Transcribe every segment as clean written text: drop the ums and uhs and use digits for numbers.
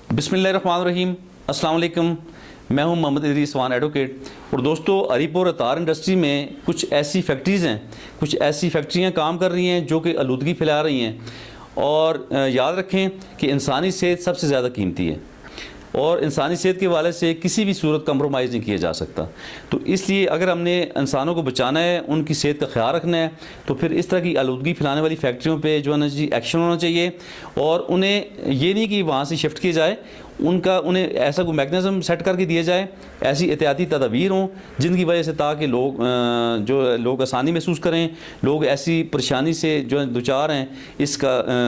बिस्मिल्लाहिर्रहमानिर्रहीम, अस्सलाम वालेकुम। मैं हूं मोहम्मद इदरीस वान एडवोकेट। और दोस्तों, अरीपुर तार इंडस्ट्री में कुछ ऐसी फैक्ट्रीज़ हैं, कुछ ऐसी फैक्ट्रियां काम कर रही हैं जो कि आलूदगी फैला रही हैं। और याद रखें कि इंसानी सेहत सबसे ज़्यादा कीमती है और इंसानी सेहत के हवाले से किसी भी सूरत कंप्रोमाइज़ नहीं किया जा सकता। तो इसलिए अगर हमने इंसानों को बचाना है, उनकी सेहत का ख्याल रखना है, तो फिर इस तरह की आलूदगी फैलाने वाली फैक्ट्रियों पे जो है ना जी एक्शन होना चाहिए। और उन्हें ये नहीं कि वहाँ से शिफ्ट किया जाए, उन्हें ऐसा कोई मैकेनिज़्म सेट करके दिया जाए, ऐसी एहतियाती तदाबीर हों जिनकी वजह से ताकि लोग आसानी महसूस करें, लोग ऐसी परेशानी से जो दुचार हैं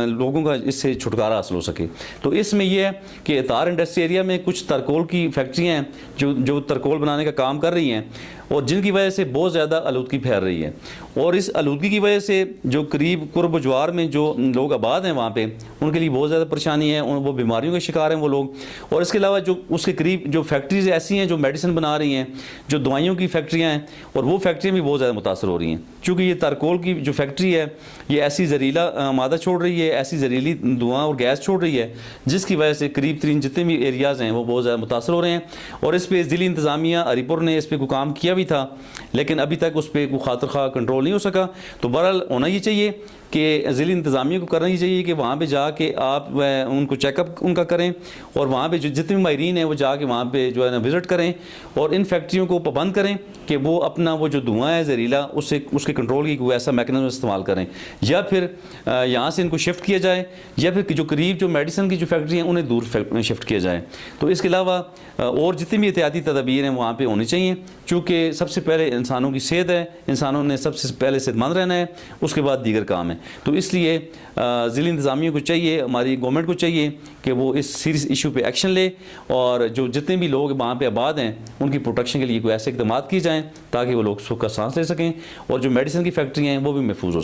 लोगों का इससे छुटकारा हासिल हो सके। तो इसमें यह है कि तार इंडस्ट्री एरिया में कुछ तरकोल की फैक्ट्रियाँ हैं जो तरकोल बनाने का काम कर रही हैं और जिनकी वजह से बहुत ज़्यादा आलूदगी फैल रही है। और इस आलूदगी की वजह से जो करीब कुर्ब ज्वार में जो लोग आबाद हैं वहाँ पे, उनके लिए बहुत ज़्यादा परेशानी है, वो बीमारियों के शिकार हैं वो लोग। और इसके अलावा जो उसके करीब जो फैक्ट्रीज़ ऐसी हैं जो मेडिसिन बना रही हैं, जो दवाइयों की फैक्ट्रियाँ हैं, और वो फैक्ट्रियाँ भी बहुत ज़्यादा मुतासर हो रही हैं। चूँकि ये तरकोल की जो फैक्ट्री है ये ऐसी जहरीला मादा छोड़ रही है, ऐसी जहरीली धुआँ और गैस छोड़ रही है जिसकी वजह से करीब तरीन जितने भी एरियाज़ हैं वो बहुत ज़्यादा मुतासर हो रहे हैं। और इस पर ज़िली इंतज़ामिया अरीपुर ने इस पर कोई काम किया भी था, लेकिन अभी तक उस पर कोई खातिर खा कंट्रोल नहीं हो सका। तो बहरहाल होना ही चाहिए कि ज़िली इंतज़ामिया को करना ही चाहिए कि वहाँ पे जाके आप उनको चेकअप उनका करें और वहाँ पे जो जितने भी माहिरीन हैं वो जाके वहाँ पे जो है ना विज़िट करें और इन फैक्ट्रियों को पाबंद करें कि वो अपना वो जो धुआं है जहरीला उसके कंट्रोल की कोई ऐसा मैकेनिज्म इस्तेमाल करें, या फिर यहाँ से इनको शिफ्ट किया जाए, या फिर जो करीब जो मेडिसिन की जो फैक्ट्री हैं उन्हें दूर शिफ्ट किया जाए। तो इसके अलावा और जितनी भी एहतियाती तदाबीर हैं वहाँ पर होनी चाहिए, चूँकि सबसे पहले इंसानों की सेहत है, इंसानों ने सबसे पहले सेहतमंद रहना है, उसके बाद दीगर काम है। तो इसलिए ज़िली इंतज़ामिया को चाहिए, हमारी गवर्नमेंट को चाहिए कि वो इस सीरियस इशू पे एक्शन ले और जो जितने भी लोग वहाँ पे आबाद हैं उनकी प्रोटेक्शन के लिए कोई ऐसे इक़दाम किए जाएँ ताकि वो लोग सुख का सांस ले सकें और जो मेडिसिन की फैक्ट्री हैं वो भी महफूज हो सकें।